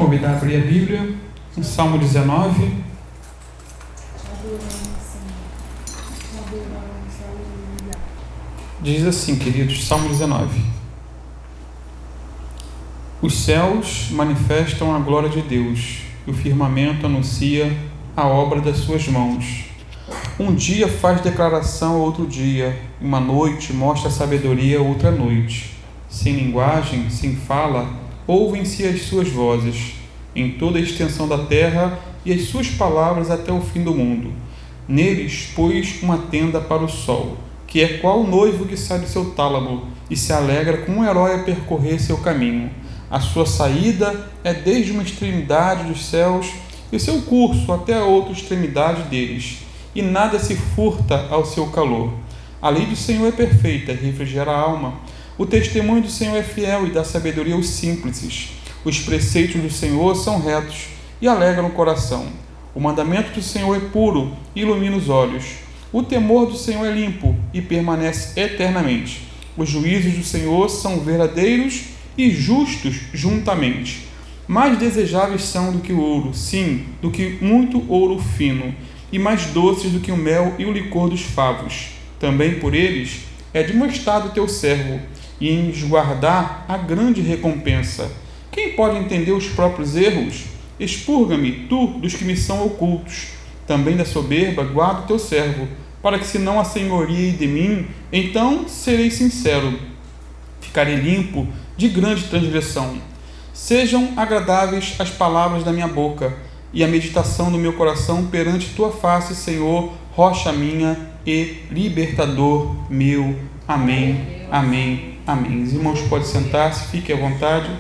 convidar a abrir a Bíblia, no Salmo 19. Diz assim, queridos, Salmo 19. Os céus manifestam a glória de Deus, e o firmamento anuncia a obra das suas mãos. Um dia faz declaração a outro dia, uma noite mostra sabedoria a outra noite. Sem linguagem, sem fala, ouvem-se as suas vozes, em toda a extensão da terra, e as suas palavras até o fim do mundo. Neles pôs uma tenda para o sol, que é qual noivo que sai do seu tálamo, e se alegra com um herói a percorrer seu caminho. A sua saída é desde uma extremidade dos céus, e o seu curso até a outra extremidade deles, e nada se furta ao seu calor. A lei do Senhor é perfeita, refrigera a alma. O testemunho do Senhor é fiel e dá sabedoria aos simples. Os preceitos do Senhor são retos e alegram o coração. O mandamento do Senhor é puro e ilumina os olhos. O temor do Senhor é limpo e permanece eternamente. Os juízos do Senhor são verdadeiros e justos juntamente. Mais desejáveis são do que o ouro, sim, do que muito ouro fino, e mais doces do que o mel e o licor dos favos. Também por eles é demonstrado teu servo, e em guardar a grande recompensa. Quem pode entender os próprios erros? Expurga-me, tu, dos que me são ocultos. Também da soberba guarda o teu servo, para que se não assenhorie de mim, então serei sincero. Ficarei limpo de grande transgressão. Sejam agradáveis as palavras da minha boca, e a meditação do meu coração perante tua face, Senhor, rocha minha e libertador meu. Amém, amém, amém. Os irmãos podem sentar-se, fiquem à vontade.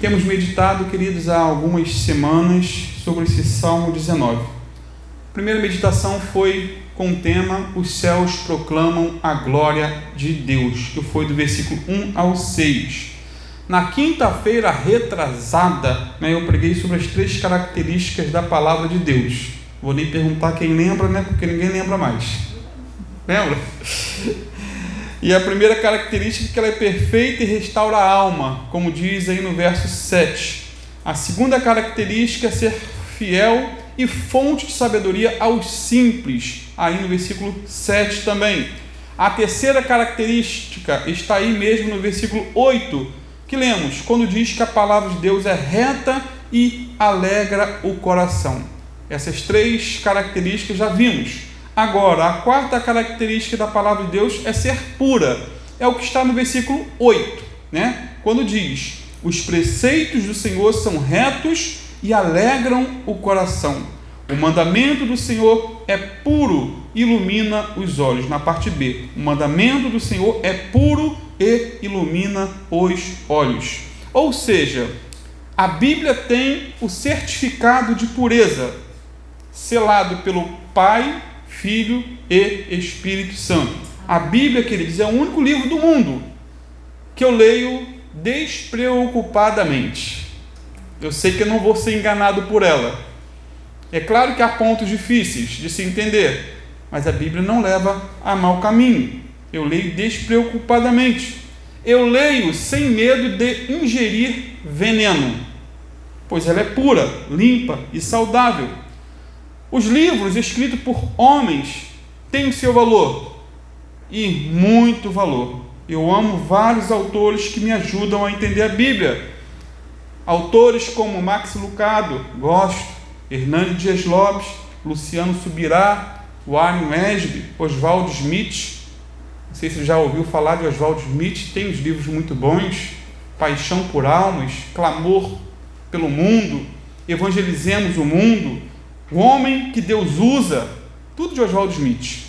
Temos meditado, queridos, há algumas semanas sobre esse Salmo 19. A primeira meditação foi com o tema Os céus proclamam a glória de Deus, que foi do versículo 1 ao 6. Na quinta-feira retrasada, eu preguei sobre as 3 características da palavra de Deus. Vou nem perguntar quem lembra, porque ninguém lembra mais. Lembra? E a primeira característica é que ela é perfeita e restaura a alma, como diz aí no verso 7. A segunda característica é ser fiel e fonte de sabedoria aos simples, aí no versículo 7 também. A terceira característica está aí mesmo no versículo 8, que lemos, quando diz que a palavra de Deus é reta e alegra o coração. Essas 3 características já vimos. Agora, a quarta característica da palavra de Deus é ser pura. É o que está no versículo 8, quando diz, os preceitos do Senhor são retos e alegram o coração. O mandamento do Senhor é puro, ilumina os olhos. Na parte B, o mandamento do Senhor é puro e ilumina os olhos. Ou seja, a Bíblia tem o certificado de pureza, selado pelo Pai, Filho e Espírito Santo. A Bíblia, queridos, é o único livro do mundo que eu leio despreocupadamente. Eu sei que eu não vou ser enganado por ela. É claro que há pontos difíceis de se entender, mas a Bíblia não leva a mau caminho. Eu leio despreocupadamente. Eu leio sem medo de ingerir veneno, pois ela é pura, limpa e saudável. Os livros escritos por homens têm o seu valor, e muito valor. Eu amo vários autores que me ajudam a entender a Bíblia. Autores como Max Lucado, gosto, Hernani Dias Lopes, Luciano Subirá, Warren Wiersbe, Oswald Smith. Não sei se você já ouviu falar de Oswald Smith, tem os livros muito bons, Paixão por Almas, Clamor pelo Mundo, Evangelizemos o Mundo, O Homem que Deus Usa, tudo de Oswald Smith.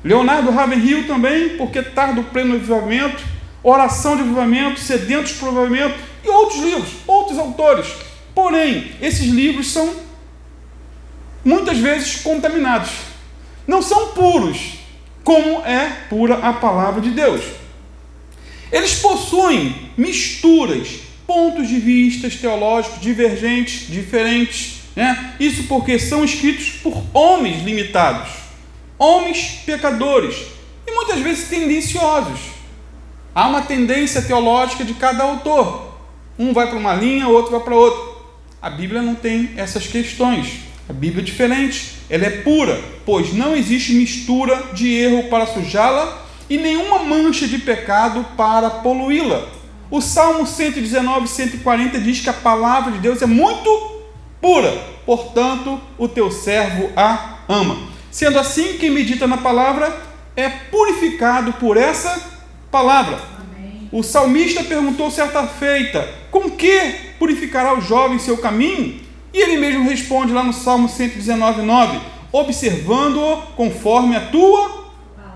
Leonardo Ravenhill também, Porque Tarda o Pleno Avivamento, Oração de Avivamento, Sedentos para o Avivamento, e outros livros, outros autores. Porém, esses livros são muitas vezes contaminados. Não são puros, como é pura a palavra de Deus. Eles possuem misturas, pontos de vista teológicos divergentes, diferentes, Isso porque são escritos por homens limitados, homens pecadores e muitas vezes tendenciosos. Há uma tendência teológica de cada autor. Um vai para uma linha, o outro vai para outra. A Bíblia não tem essas questões. A Bíblia é diferente, ela é pura, pois não existe mistura de erro para sujá-la e nenhuma mancha de pecado para poluí-la. O Salmo 119, 140 diz que a palavra de Deus é muito pura, portanto, o teu servo a ama. Sendo assim, quem medita na palavra é purificado por essa palavra. Amém. O salmista perguntou certa feita: com que purificará o jovem seu caminho? E ele mesmo responde lá no Salmo 119, 9: observando-o conforme a tua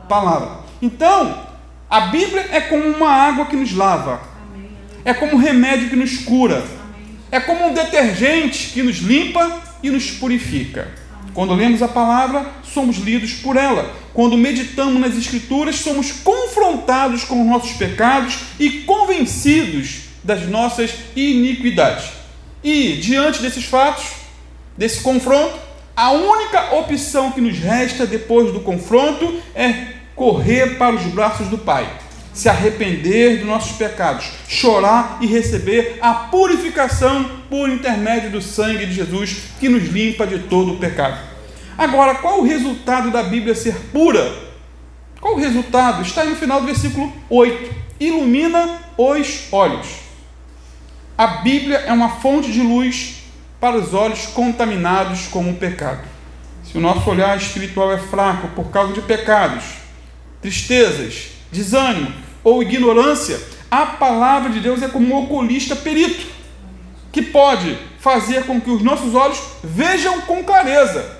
palavra. Então, a Bíblia é como uma água que nos lava, é como um remédio que nos cura, é como um detergente que nos limpa e nos purifica. Quando lemos a palavra, somos lidos por ela. Quando meditamos nas Escrituras, somos confrontados com os nossos pecados e convencidos das nossas iniquidades. E, diante desses fatos, desse confronto, a única opção que nos resta depois do confronto é correr para os braços do Pai, se arrepender dos nossos pecados, chorar e receber a purificação por intermédio do sangue de Jesus, que nos limpa de todo o pecado. Agora, qual o resultado da Bíblia ser pura? Qual o resultado? Está aí no final do versículo 8. Ilumina os olhos. A Bíblia é uma fonte de luz para os olhos contaminados com o pecado. Se o nosso olhar espiritual é fraco por causa de pecados, tristezas, desânimo ou ignorância, a palavra de Deus é como um oculista perito, que pode fazer com que os nossos olhos vejam com clareza,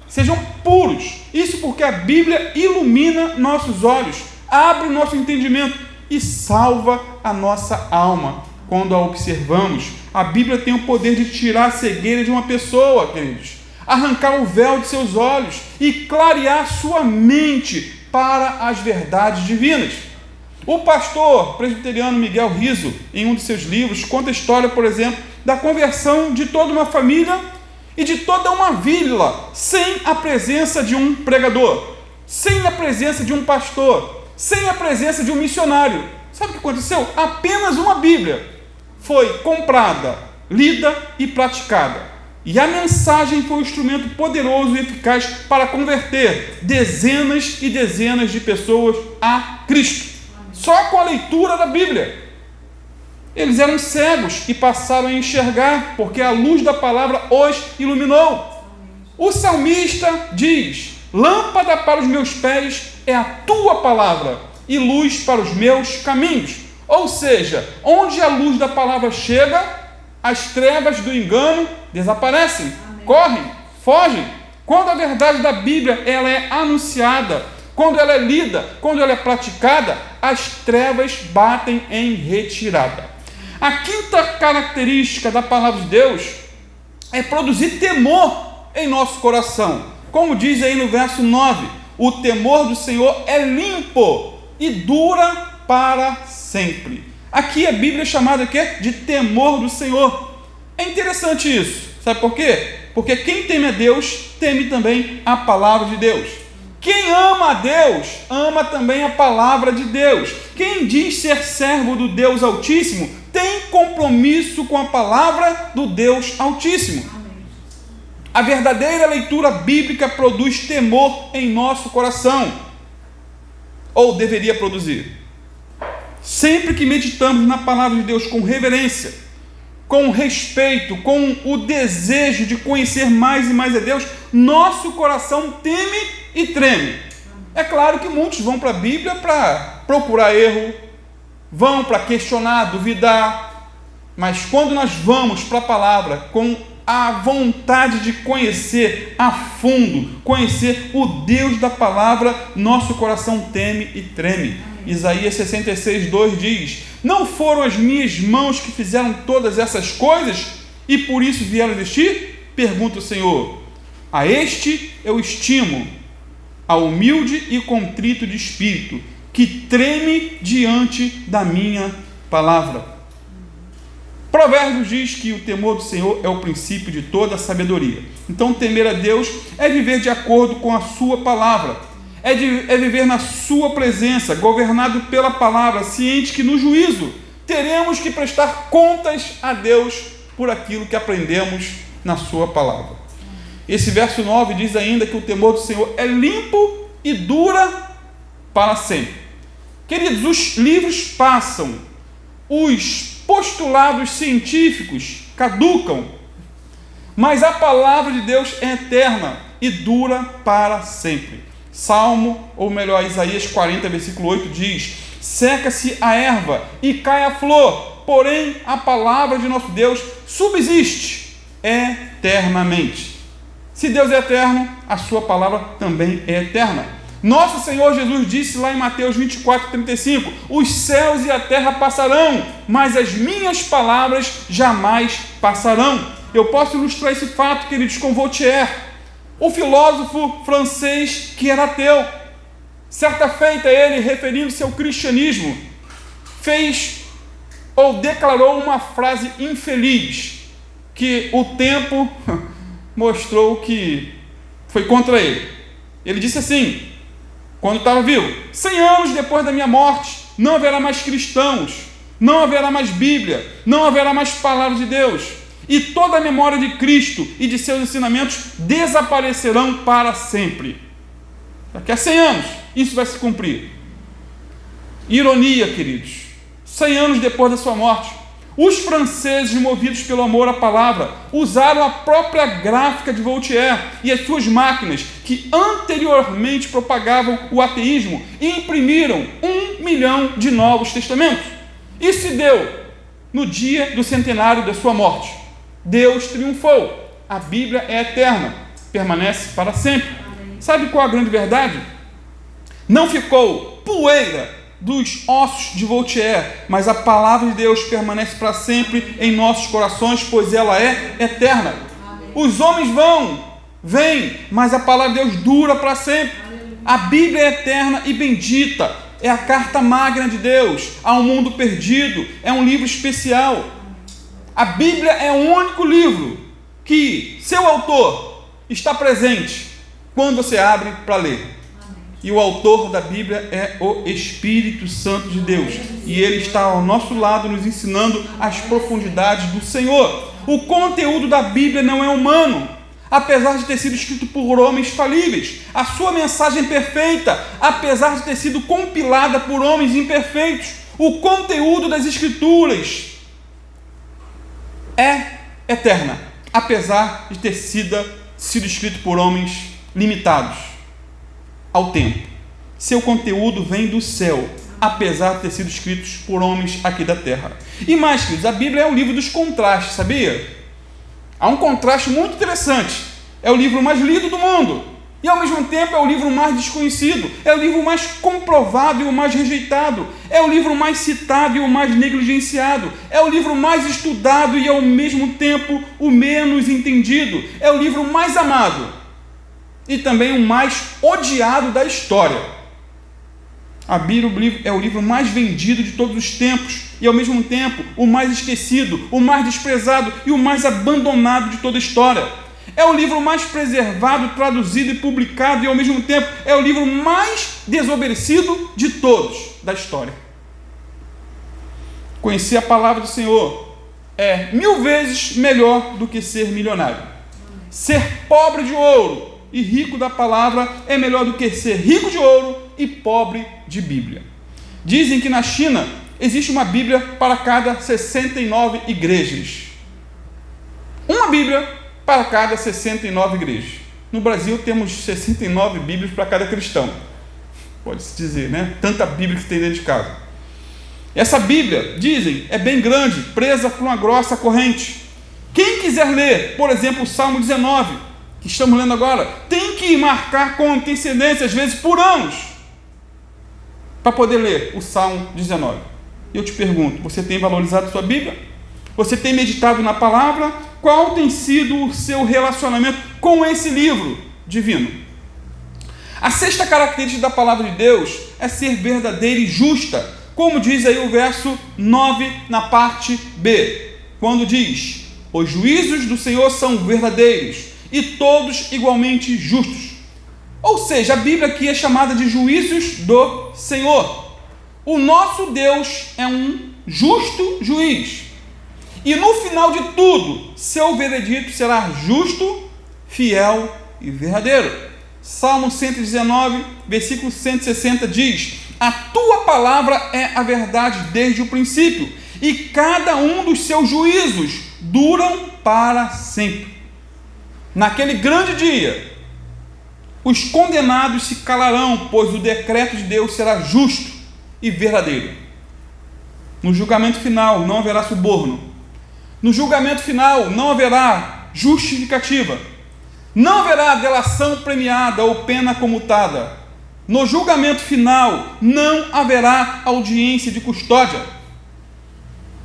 sejam puros. Isso porque a Bíblia ilumina nossos olhos, abre o nosso entendimento e salva a nossa alma. Quando a observamos, a Bíblia tem o poder de tirar a cegueira de uma pessoa, queridos, arrancar o véu de seus olhos e clarear sua mente para as verdades divinas. O pastor presbiteriano Miguel Riso, em um de seus livros, conta a história, por exemplo, da conversão de toda uma família e de toda uma vila, sem a presença de um pregador, sem a presença de um pastor, sem a presença de um missionário. Sabe o que aconteceu? Apenas uma Bíblia foi comprada, lida e praticada. E a mensagem foi um instrumento poderoso e eficaz para converter dezenas e dezenas de pessoas a Cristo. Só com a leitura da Bíblia. Eles eram cegos e passaram a enxergar, porque a luz da palavra os iluminou. O salmista diz: lâmpada para os meus pés é a tua palavra e luz para os meus caminhos. Ou seja, onde a luz da palavra chega, as trevas do engano desaparecem, correm, fogem. Quando a verdade da Bíblia ela é anunciada, quando ela é lida, quando ela é praticada, as trevas batem em retirada. A quinta característica da palavra de Deus é produzir temor em nosso coração. Como diz aí no verso 9, o temor do Senhor é limpo e dura para sempre. Aqui a Bíblia é chamada de temor do Senhor. É interessante isso. Sabe por quê? Porque quem teme a Deus, teme também a palavra de Deus. Quem ama a Deus, ama também a palavra de Deus. Quem diz ser servo do Deus Altíssimo, tem compromisso com a palavra do Deus Altíssimo. A verdadeira leitura bíblica produz temor em nosso coração. Ou deveria produzir. Sempre que meditamos na palavra de Deus com reverência, com respeito, com o desejo de conhecer mais e mais a Deus, nosso coração teme e treme. É claro que muitos vão para a Bíblia para procurar erro, vão para questionar, duvidar, mas quando nós vamos para a palavra com a vontade de conhecer a fundo, conhecer o Deus da palavra, nosso coração teme e treme. Isaías 66, 2 diz: não foram as minhas mãos que fizeram todas essas coisas e por isso vieram existir? Pergunta o Senhor. A este eu estimo, ao humilde e contrito de espírito, que treme diante da minha palavra. Provérbios diz que o temor do Senhor é o princípio de toda a sabedoria. Então temer a Deus é viver de acordo com a sua palavra. É viver na sua presença, governado pela palavra, ciente que no juízo teremos que prestar contas a Deus por aquilo que aprendemos na sua palavra. Esse verso 9 diz ainda que o temor do Senhor é limpo e dura para sempre. Queridos, os livros passam, os postulados científicos caducam, mas a palavra de Deus é eterna e dura para sempre. Salmo, ou melhor, Isaías 40, versículo 8 diz: seca-se a erva e cai a flor, porém a palavra de nosso Deus subsiste eternamente. Se Deus é eterno, a sua palavra também é eterna. Nosso Senhor Jesus disse lá em Mateus 24, 35, os céus e a terra passarão, mas as minhas palavras jamais passarão. Eu posso ilustrar esse fato, queridos, com Voltaire, o filósofo francês que era ateu. Certa feita ele, referindo-se ao cristianismo, fez ou declarou uma frase infeliz, que o tempo mostrou que foi contra ele. Ele disse assim, quando estava vivo: 100 anos depois da minha morte, não haverá mais cristãos, não haverá mais Bíblia, não haverá mais palavra de Deus, e toda a memória de Cristo e de seus ensinamentos desaparecerão para sempre. Daqui a 100 anos, isso vai se cumprir. Ironia, queridos, 100 anos depois da sua morte, os franceses, movidos pelo amor à palavra, usaram a própria gráfica de Voltaire e as suas máquinas, que anteriormente propagavam o ateísmo, e imprimiram 1 milhão de novos testamentos. Isso se deu no dia do centenário da sua morte. Deus triunfou. A Bíblia é eterna, permanece para sempre. Sabe qual a grande verdade? Não ficou poeira dos ossos de Voltaire, mas a palavra de Deus permanece para sempre em nossos corações, pois ela é eterna. Os homens vêm, mas a palavra de Deus dura para sempre. A Bíblia é eterna e bendita, é a carta magna de Deus ao mundo perdido, é um livro especial. A Bíblia é o único livro que seu autor está presente quando você abre para ler. E o autor da Bíblia é o Espírito Santo de Deus. E ele está ao nosso lado nos ensinando as profundidades do Senhor. O conteúdo da Bíblia não é humano, apesar de ter sido escrito por homens falíveis. A sua mensagem é perfeita, apesar de ter sido compilada por homens imperfeitos. O conteúdo das Escrituras é eterna, apesar de ter sido escrito por homens limitados ao tempo. Seu conteúdo vem do céu, apesar de ter sido escritos por homens aqui da terra. E mais, queridos, a Bíblia é o livro dos contrastes, sabia? Há um contraste muito interessante. É o livro mais lido do mundo e, ao mesmo tempo, é o livro mais desconhecido. É o livro mais comprovado e o mais rejeitado. É o livro mais citado e o mais negligenciado. É o livro mais estudado e, ao mesmo tempo, o menos entendido. É o livro mais amado e também o mais odiado da história. A Bíblia é o livro mais vendido de todos os tempos e, ao mesmo tempo, o mais esquecido, o mais desprezado e o mais abandonado de toda a história. É o livro mais preservado, traduzido e publicado e, ao mesmo tempo, é o livro mais desobedecido de todos da história. Conhecer a palavra do Senhor é 1000 vezes melhor do que ser milionário. Ser pobre de ouro e rico da palavra é melhor do que ser rico de ouro e pobre de Bíblia. Dizem que na China existe uma Bíblia para cada 69 igrejas. Uma Bíblia para cada 69 igrejas. No Brasil temos 69 Bíblias para cada cristão. Pode-se dizer, né? Tanta Bíblia que tem dentro de casa. Essa Bíblia, dizem, é bem grande, presa por uma grossa corrente. Quem quiser ler, por exemplo, o Salmo 19, que estamos lendo agora, tem que marcar com antecedência, às vezes por anos, para poder ler o Salmo 19. Eu te pergunto, você tem valorizado sua Bíblia? Você tem meditado na palavra? Qual tem sido o seu relacionamento com esse livro divino? A sexta característica da palavra de Deus é ser verdadeira e justa, como diz aí o verso 9 na parte B, quando diz: os juízos do Senhor são verdadeiros e todos igualmente justos. Ou seja, a Bíblia aqui é chamada de juízos do Senhor. O nosso Deus é um justo juiz. E no final de tudo, seu veredito será justo, fiel e verdadeiro. Salmo 119, versículo 160 diz: a tua palavra é a verdade desde o princípio, e cada um dos seus juízos duram para sempre. Naquele grande dia, os condenados se calarão, pois o decreto de Deus será justo e verdadeiro. No julgamento final não haverá suborno. No julgamento final não haverá justificativa. Não haverá delação premiada ou pena comutada. No julgamento final não haverá audiência de custódia.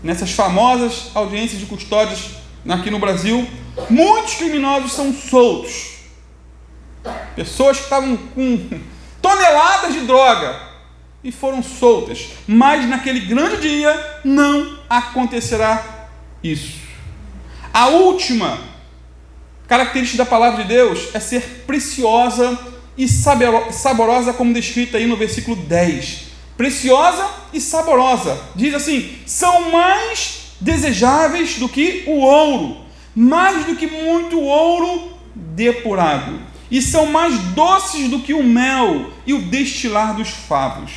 Nessas famosas audiências de custódias aqui no Brasil, muitos criminosos são soltos. Pessoas que estavam com toneladas de droga e foram soltas. Mas naquele grande dia não acontecerá isso. A última característica da palavra de Deus é ser preciosa e saborosa, como descrita aí no versículo 10. Preciosa e saborosa. Diz assim: são mais desejáveis do que o ouro, mais do que muito ouro depurado, e são mais doces do que o mel e o destilar dos favos.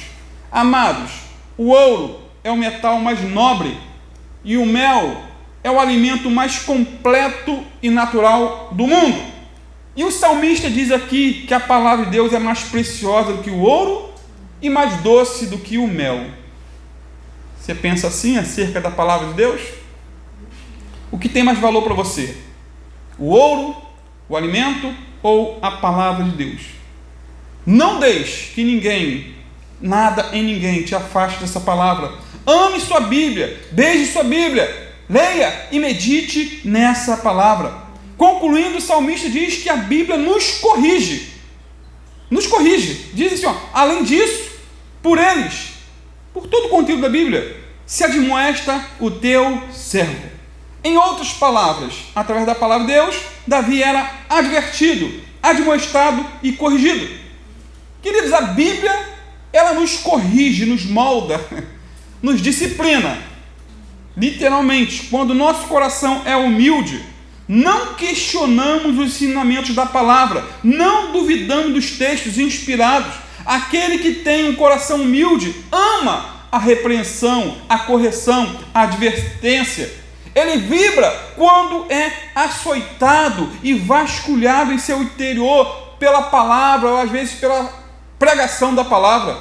Amados, o ouro é o metal mais nobre e o mel é o alimento mais completo e natural do mundo. E o salmista diz aqui que a palavra de Deus é mais preciosa do que o ouro e mais doce do que o mel. Você pensa assim acerca da palavra de Deus? O que tem mais valor para você? O ouro, o alimento ou a palavra de Deus? Não deixe que ninguém, nada em ninguém te afaste dessa palavra. Ame sua Bíblia, beije sua Bíblia, leia e medite nessa palavra. Concluindo, o salmista diz que a Bíblia nos corrige. Nos corrige. Diz assim, além disso, por eles, por todo o conteúdo da Bíblia, se admoesta o teu servo. Em outras palavras, através da palavra de Deus, Davi era advertido, admoestado e corrigido. Queridos, a Bíblia, ela nos corrige, nos molda, nos disciplina. Literalmente, quando o nosso coração é humilde, não questionamos os ensinamentos da palavra, não duvidamos dos textos inspirados. Aquele que tem um coração humilde ama a repreensão, a correção, a advertência. Ele vibra quando é açoitado e vasculhado em seu interior pela palavra, ou às vezes pela pregação da palavra.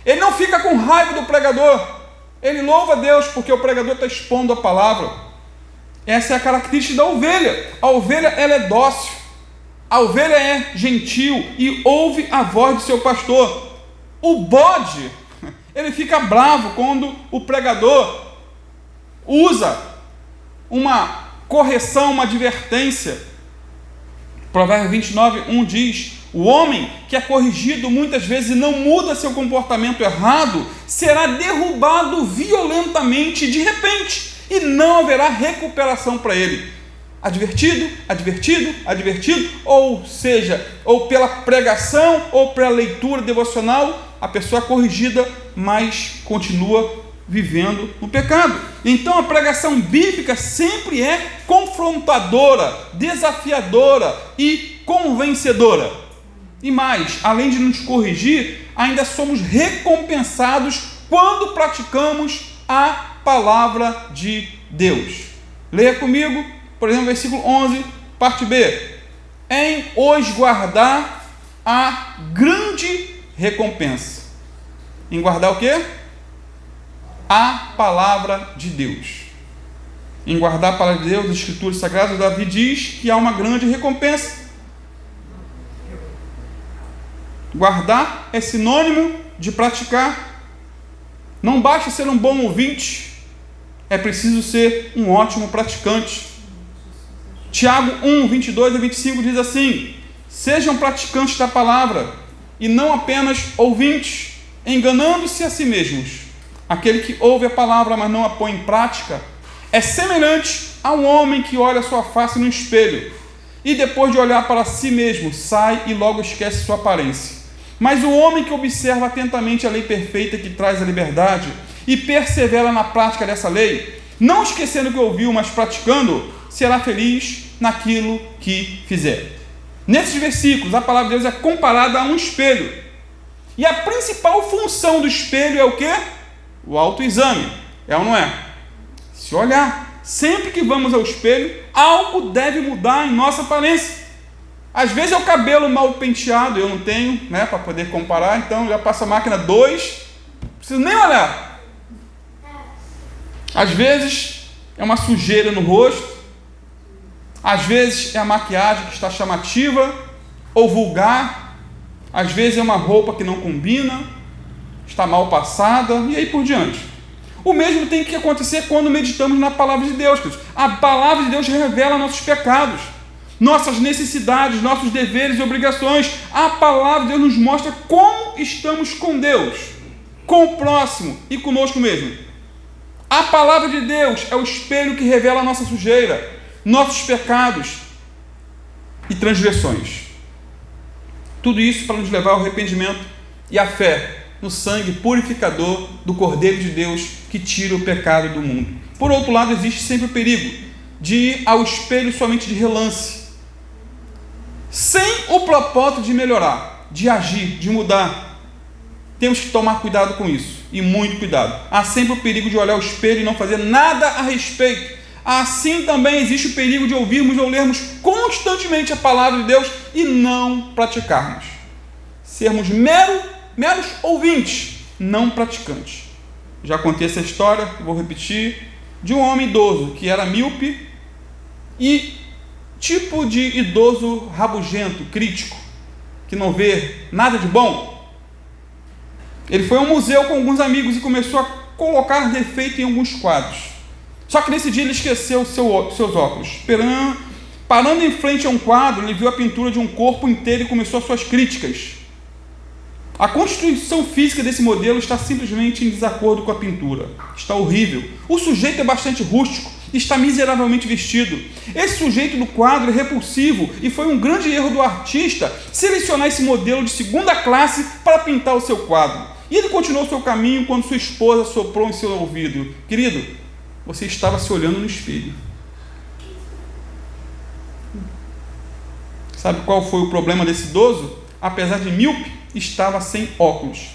Ele não fica com raiva do pregador, ele louva a Deus porque o pregador está expondo a palavra. Essa é a característica da ovelha. A ovelha, ela é dócil, a ovelha é gentil e ouve a voz do seu pastor. O bode, ele fica bravo quando o pregador usa uma correção, uma advertência. Provérbios 29:1 diz: o homem que é corrigido muitas vezes e não muda seu comportamento errado, será derrubado violentamente de repente, e não haverá recuperação para ele. Advertido, advertido, advertido, ou seja, ou pela pregação, ou pela leitura devocional, a pessoa é corrigida, mas continua vivendo no pecado. Então a pregação bíblica sempre é confrontadora, desafiadora e convencedora. E mais, além de nos corrigir, ainda somos recompensados quando praticamos a palavra de Deus. Leia comigo, por exemplo, versículo 11, parte B. Em os guardar a grande recompensa. Em guardar o quê? A palavra de Deus. Em guardar a palavra de Deus, as escrituras sagradas, Davi diz que há uma grande recompensa. Guardar é sinônimo de praticar. Não basta ser um bom ouvinte, é preciso ser um ótimo praticante. Tiago 1, 22 a 25 diz assim: sejam praticantes da palavra e não apenas ouvintes, enganando-se a si mesmos. Aquele que ouve a palavra, mas não a põe em prática, é semelhante a um homem que olha sua face no espelho e depois de olhar para si mesmo, sai e logo esquece sua aparência. Mas o homem que observa atentamente a lei perfeita que traz a liberdade e persevera na prática dessa lei, não esquecendo o que ouviu, mas praticando, será feliz naquilo que fizer. Nesses versículos, a palavra de Deus é comparada a um espelho. E a principal função do espelho é o quê? O autoexame. É ou não é? Se olhar, sempre que vamos ao espelho, algo deve mudar em nossa aparência. Às vezes é o cabelo mal penteado, eu não tenho, né, para poder comparar, então já passo a máquina 2, não preciso nem olhar. Às vezes é uma sujeira no rosto, às vezes é a maquiagem que está chamativa ou vulgar, às vezes é uma roupa que não combina, está mal passada, e aí por diante. O mesmo tem que acontecer quando meditamos na palavra de Deus, queridos. A palavra de Deus revela nossos pecados, nossas necessidades, nossos deveres e obrigações. A palavra de Deus nos mostra como estamos com Deus, com o próximo e conosco mesmo. A palavra de Deus é o espelho que revela a nossa sujeira, nossos pecados e transgressões. Tudo isso para nos levar ao arrependimento e à fé no sangue purificador do Cordeiro de Deus que tira o pecado do mundo. Por outro lado, existe sempre o perigo de ir ao espelho somente de relance, sem o propósito de melhorar, de agir, de mudar. Temos que tomar cuidado com isso, e muito cuidado. Há sempre o perigo de olhar o espelho e não fazer nada a respeito. Assim também existe o perigo de ouvirmos ou lermos constantemente a palavra de Deus e não praticarmos. Sermos meros ouvintes, não praticantes. Já contei essa história, vou repetir, de um homem idoso que era míope e tipo de idoso rabugento, crítico, que não vê nada de bom. Ele foi a um museu com alguns amigos e começou a colocar defeito em alguns quadros. Só que nesse dia ele esqueceu seus óculos. Parando em frente a um quadro, ele viu a pintura de um corpo inteiro e começou as suas críticas. A constituição física desse modelo está simplesmente em desacordo com a pintura. Está horrível. O sujeito é bastante rústico, está miseravelmente vestido. Esse sujeito do quadro é repulsivo e foi um grande erro do artista selecionar esse modelo de segunda classe para pintar o seu quadro. E ele continuou seu caminho quando sua esposa soprou em seu ouvido: querido, você estava se olhando no espelho. Sabe qual foi o problema desse idoso? Apesar de míope, estava sem óculos.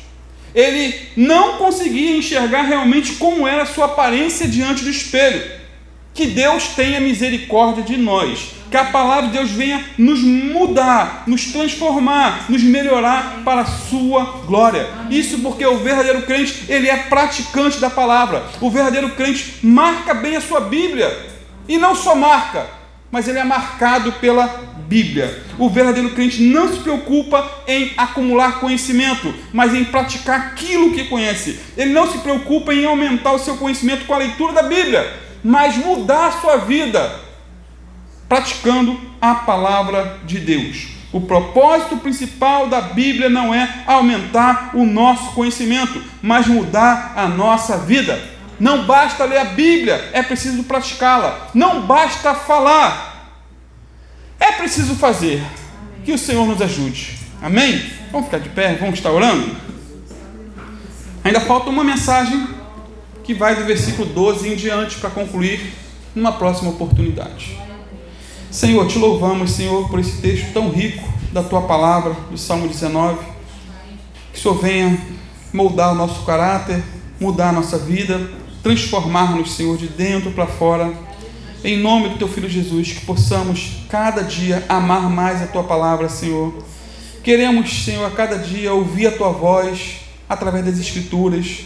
Ele não conseguia enxergar realmente como era a sua aparência diante do espelho. Que Deus tenha misericórdia de nós, que a palavra de Deus venha nos mudar, nos transformar, nos melhorar para a sua glória. Isso porque o verdadeiro crente, ele é praticante da palavra. O verdadeiro crente marca bem a sua Bíblia, e não só marca, mas ele é marcado pela Bíblia. O verdadeiro crente não se preocupa em acumular conhecimento, mas em praticar aquilo que conhece. Ele não se preocupa em aumentar o seu conhecimento com a leitura da Bíblia, mas mudar a sua vida praticando a palavra de Deus. O propósito principal da Bíblia não é aumentar o nosso conhecimento, mas mudar a nossa vida. Não basta ler a Bíblia, é preciso praticá-la. Não basta falar, é preciso fazer. Que o Senhor nos ajude. Amém? Vamos ficar de pé, vamos estar orando? Ainda falta uma mensagem que vai do versículo 12 em diante para concluir numa próxima oportunidade. Senhor, te louvamos, Senhor, por esse texto tão rico da Tua palavra, do Salmo 19. Que o Senhor venha moldar o nosso caráter, mudar a nossa vida, transformar-nos, Senhor, de dentro para fora. Em nome do Teu Filho Jesus, que possamos cada dia amar mais a Tua palavra, Senhor. Queremos, Senhor, a cada dia ouvir a Tua voz através das Escrituras.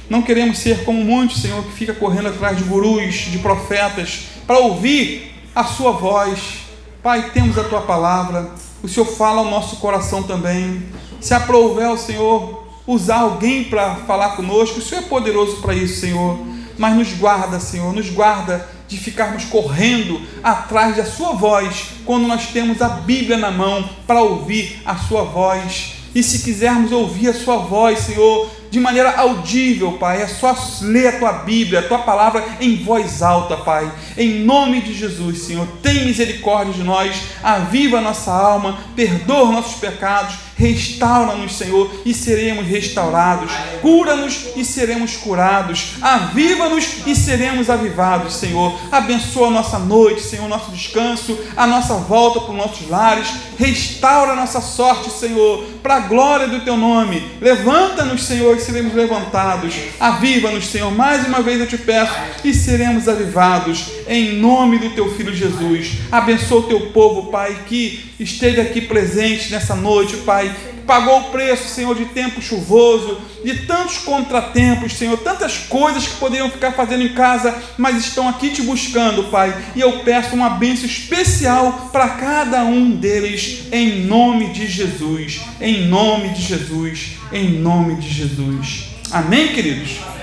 Não queremos ser como um monte, Senhor, que fica correndo atrás de gurus, de profetas, para ouvir a sua voz. Pai, temos a Tua palavra, o Senhor fala ao nosso coração também. Se aprouver o Senhor usar alguém para falar conosco, o Senhor é poderoso para isso, Senhor. Mas nos guarda, Senhor, nos guarda de ficarmos correndo atrás da sua voz, quando nós temos a Bíblia na mão para ouvir a sua voz. E se quisermos ouvir a sua voz, Senhor, de maneira audível, Pai, é só ler a Tua Bíblia, a Tua palavra em voz alta, Pai. Em nome de Jesus, Senhor, tem misericórdia de nós, aviva a nossa alma, perdoa nossos pecados, Restaura-nos, Senhor, e seremos restaurados. Cura-nos e seremos curados. Aviva-nos e seremos avivados, Senhor. Abençoa a nossa noite, Senhor, nosso descanso, a nossa volta para os nossos lares. Restaura a nossa sorte, Senhor, para a glória do Teu nome. Levanta-nos, Senhor, e seremos levantados. Aviva-nos, Senhor, mais uma vez eu te peço, e seremos avivados, em nome do Teu Filho Jesus. Abençoa o Teu povo, Pai, que esteve aqui presente nessa noite, Pai, pagou o preço, Senhor, de tempo chuvoso, de tantos contratempos, Senhor, tantas coisas que poderiam ficar fazendo em casa, mas estão aqui te buscando, Pai, e eu peço uma bênção especial para cada um deles, em nome de Jesus, em nome de Jesus, em nome de Jesus. Amém, queridos?